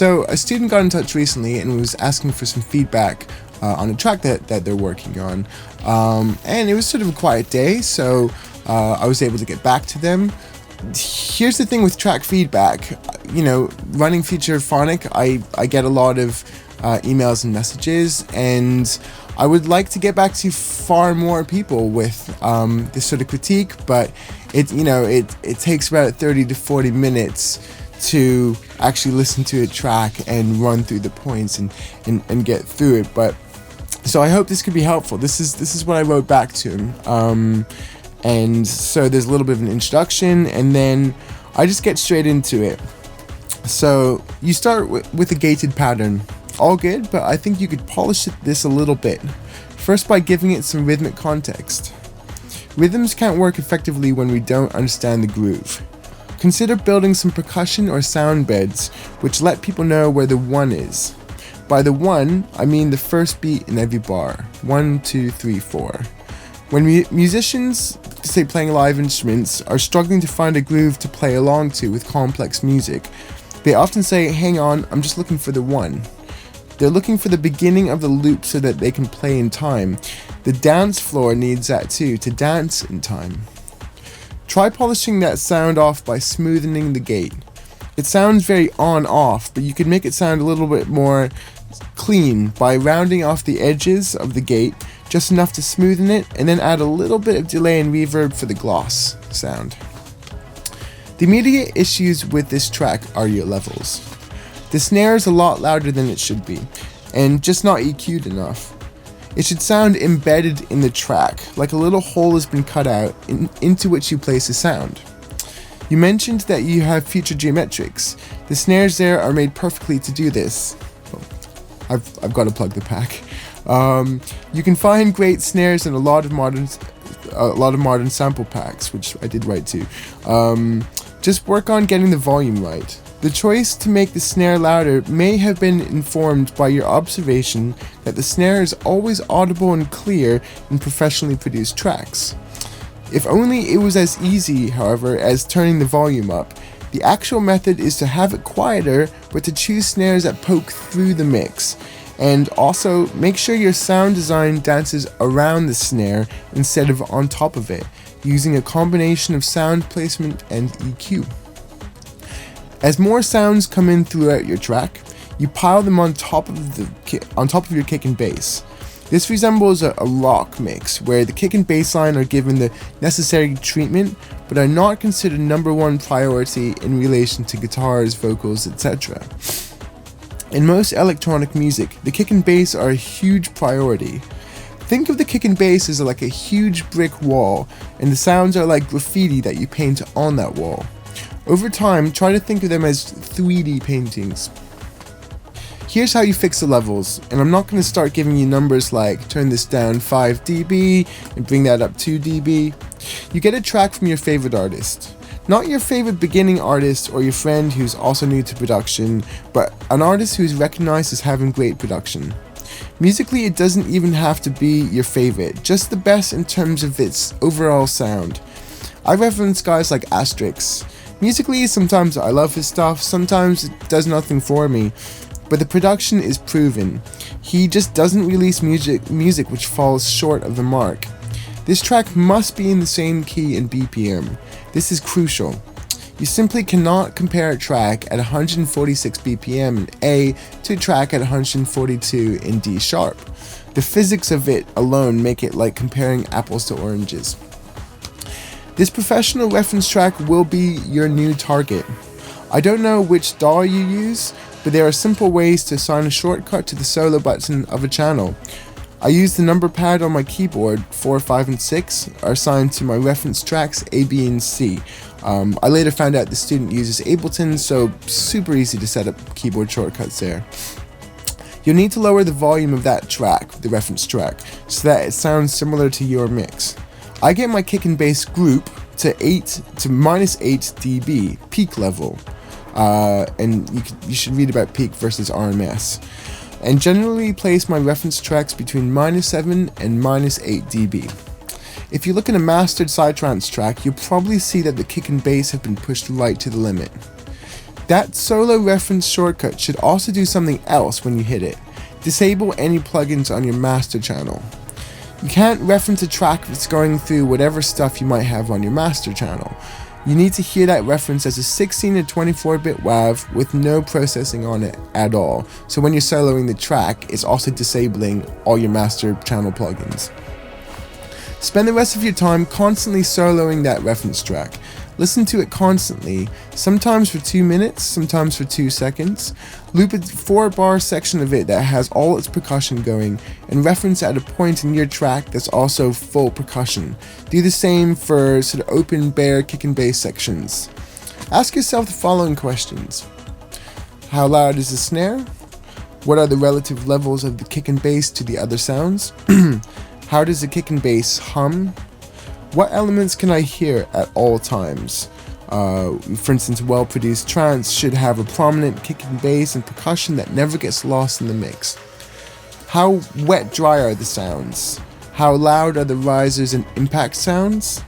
So a student got in touch recently and was asking for some feedback on a track that they're working on. And it was sort of a quiet day, so I was able to get back to them. Here's the thing with track feedback. Running Futurephonic, I get a lot of emails and messages, and I would like to get back to far more people with this sort of critique, but it takes about 30 to 40 minutes to actually listen to a track and run through the points and get through it. But so I hope this could be helpful. This is what I wrote back to him. And so there's a little bit of an introduction, and then I just get straight into it. So you start with a gated pattern. All good, but I think you could polish this a little bit. First, by giving it some rhythmic context. Rhythms can't work effectively when we don't understand the groove. Consider building some percussion or sound beds, which let people know where the one is. By the one, I mean the first beat in every bar. 1, 2, 3, 4. When musicians, say playing live instruments, are struggling to find a groove to play along to with complex music, they often say, hang on, I'm just looking for the one. They're looking for the beginning of the loop so that they can play in time. The dance floor needs that too, to dance in time. Try polishing that sound off by smoothing the gate. It sounds very on-off, but you can make it sound a little bit more clean by rounding off the edges of the gate, just enough to smoothen it, and then add a little bit of delay and reverb for the gloss sound. The immediate issues with this track are your levels. The snare is a lot louder than it should be, and just not EQ'd enough. It should sound embedded in the track, like a little hole has been cut out into which you place a sound. You mentioned that you have future geometrics. The snares there are made perfectly to do this. Well, I've got to plug the pack. You can find great snares in a lot of modern sample packs, which I did write to. Just work on getting the volume right. The choice to make the snare louder may have been informed by your observation that the snare is always audible and clear in professionally produced tracks. If only it was as easy, however, as turning the volume up. The actual method is to have it quieter, but to choose snares that poke through the mix. And also, make sure your sound design dances around the snare instead of on top of it, using a combination of sound placement and EQ. As more sounds come in throughout your track, you pile them on top of your kick and bass. This resembles a rock mix, where the kick and bass line are given the necessary treatment, but are not considered number one priority in relation to guitars, vocals, etc. In most electronic music, the kick and bass are a huge priority. Think of the kick and bass as like a huge brick wall, and the sounds are like graffiti that you paint on that wall. Over time, try to think of them as 3D paintings. Here's how you fix the levels, and I'm not going to start giving you numbers like turn this down 5 dB and bring that up 2 dB. You get a track from your favorite artist. Not your favorite beginning artist or your friend who's also new to production, but an artist who's recognized as having great production. Musically, it doesn't even have to be your favorite, just the best in terms of its overall sound. I reference guys like Asterix. Musically, sometimes I love his stuff, sometimes it does nothing for me, but the production is proven. He just doesn't release music which falls short of the mark. This track must be in the same key and BPM. This is crucial. You simply cannot compare a track at 146 BPM in A to a track at 142 in D sharp. The physics of it alone make it like comparing apples to oranges. This professional reference track will be your new target. I don't know which DAW you use, but there are simple ways to assign a shortcut to the solo button of a channel. I use the number pad on my keyboard. 4, 5, and 6 are assigned to my reference tracks A, B, and C. I later found out the student uses Ableton, so super easy to set up keyboard shortcuts there. You'll need to lower the volume of that track, the reference track, so that it sounds similar to your mix. I get my kick and bass group to -8 dB peak level, and you should read about peak versus RMS, and generally place my reference tracks between -7 and -8 dB. If you look at a mastered psytrance track, you'll probably see that the kick and bass have been pushed right to the limit. That solo reference shortcut should also do something else when you hit it. Disable any plugins on your master channel. You can't reference a track if it's going through whatever stuff you might have on your master channel. You need to hear that reference as a 16 or 24-bit WAV with no processing on it at all. So when you're soloing the track, it's also disabling all your master channel plugins. Spend the rest of your time constantly soloing that reference track. Listen to it constantly, sometimes for 2 minutes, sometimes for 2 seconds. Loop a 4-bar section of it that has all its percussion going, and reference at a point in your track that's also full percussion. Do the same for sort of open, bare, kick and bass sections. Ask yourself the following questions. How loud is the snare? What are the relative levels of the kick and bass to the other sounds? How does the kick and bass hum? What elements can I hear at all times? For instance, well-produced trance should have a prominent kick and bass and percussion that never gets lost in the mix. How wet-dry are the sounds? How loud are the risers and impact sounds?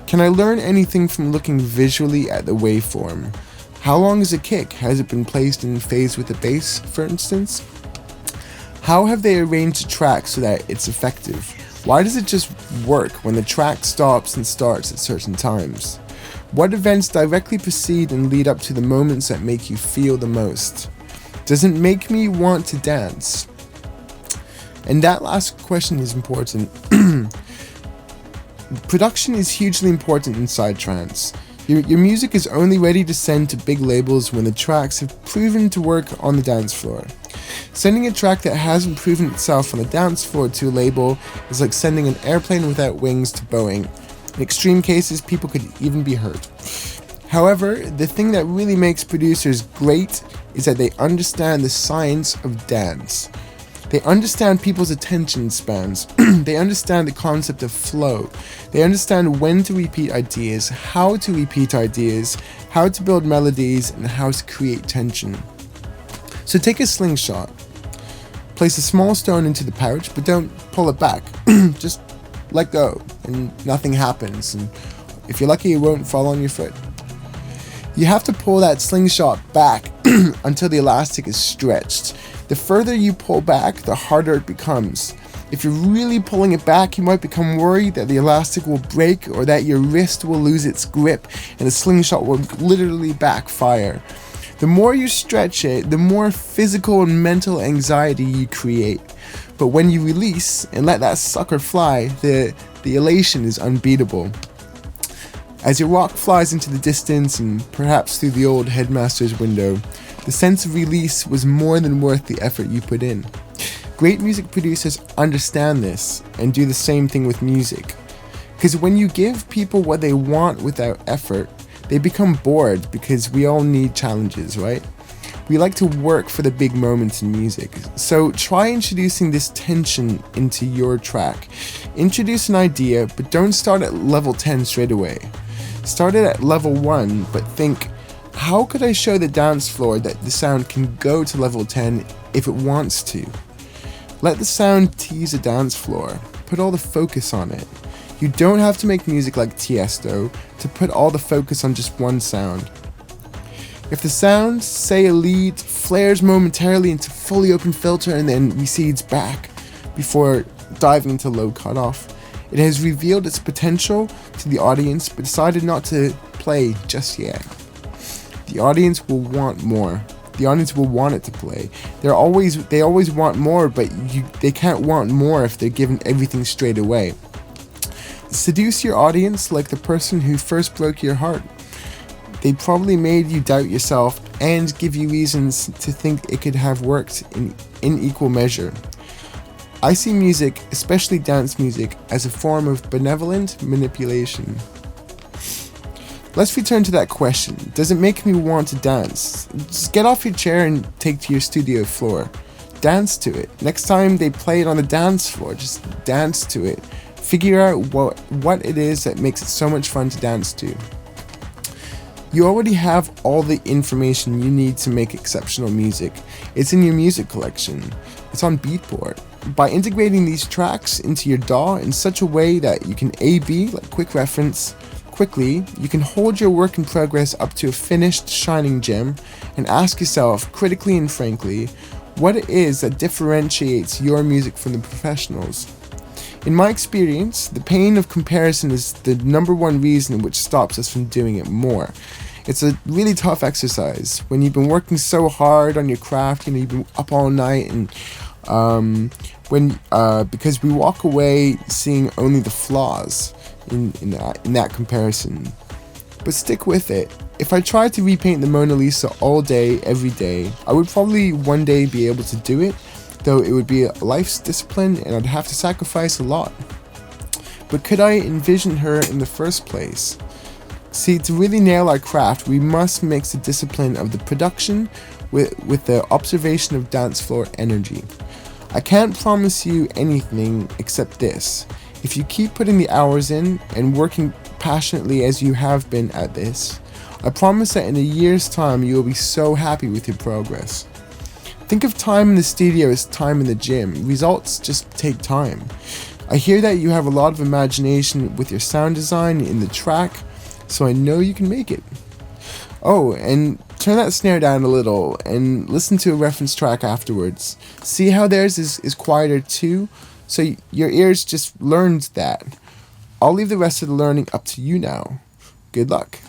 Can I learn anything from looking visually at the waveform? How long is a kick? Has it been placed in phase with the bass, for instance? How have they arranged a track so that it's effective? Why does it just work when the track stops and starts at certain times? What events directly precede and lead up to the moments that make you feel the most? Does it make me want to dance? And that last question is important. Production is hugely important inside trance. Your music is only ready to send to big labels when the tracks have proven to work on the dance floor. Sending a track that hasn't proven itself on the dance floor to a label is like sending an airplane without wings to Boeing. In extreme cases, people could even be hurt. However, the thing that really makes producers great is that they understand the science of dance. They understand people's attention spans. They understand the concept of flow. They understand when to repeat ideas, how to repeat ideas, how to build melodies, and how to create tension. So take a slingshot. Place a small stone into the pouch, but don't pull it back. Just let go, and nothing happens. And if you're lucky, it won't fall on your foot. You have to pull that slingshot back until the elastic is stretched. The further you pull back, the harder it becomes. If you're really pulling it back, you might become worried that the elastic will break or that your wrist will lose its grip and the slingshot will literally backfire. The more you stretch it, the more physical and mental anxiety you create. But when you release and let that sucker fly, the elation is unbeatable. As your rock flies into the distance and perhaps through the old headmaster's window, the sense of release was more than worth the effort you put in. Great music producers understand this and do the same thing with music. Because when you give people what they want without effort, they become bored because we all need challenges, right? We like to work for the big moments in music. So try introducing this tension into your track. Introduce an idea, but don't start at level 10 straight away. Start it at level 1, but think, how could I show the dance floor that the sound can go to level 10 if it wants to? Let the sound tease a dance floor. Put all the focus on it. You don't have to make music like Tiesto to put all the focus on just one sound. If the sound, say a lead, flares momentarily into fully open filter and then recedes back before diving into low cutoff, it has revealed its potential to the audience but decided not to play just yet. The audience will want more. The audience will want it to play. They always want more, but they can't want more if they're given everything straight away. Seduce your audience like the person who first broke your heart. They probably made you doubt yourself and give you reasons to think it could have worked in equal measure. I see music, especially dance music, as a form of benevolent manipulation. Let's return to that question. Does it make me want to dance? Just get off your chair and take to your studio floor. Dance to it. Next time they play it on the dance floor, just dance to it. Figure out what it is that makes it so much fun to dance to. You already have all the information you need to make exceptional music. It's in your music collection. It's on Beatport. By integrating these tracks into your DAW in such a way that you can A/B, like quick reference, quickly, you can hold your work in progress up to a finished shining gem and ask yourself, critically and frankly, what it is that differentiates your music from the professionals. In my experience, the pain of comparison is the number one reason which stops us from doing it more. It's a really tough exercise. When you've been working so hard on your craft, you've been up all night, and because we walk away seeing only the flaws in that comparison. But stick with it. If I tried to repaint the Mona Lisa all day, every day, I would probably one day be able to do it, though it would be a life's discipline and I'd have to sacrifice a lot. But could I envision her in the first place? See, to really nail our craft, we must mix the discipline of the production with the observation of dance floor energy. I can't promise you anything except this. If you keep putting the hours in and working passionately as you have been at this, I promise that in a year's time you will be so happy with your progress. Think of time in the studio as time in the gym. Results just take time. I hear that you have a lot of imagination with your sound design in the track, so I know you can make it. Oh, and turn that snare down a little and listen to a reference track afterwards. See how theirs is quieter too? So your ears just learned that. I'll leave the rest of the learning up to you now. Good luck.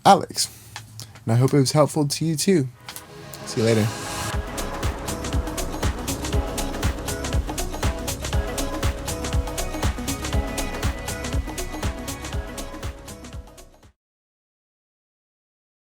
Alex. And I hope it was helpful to you too. See you later.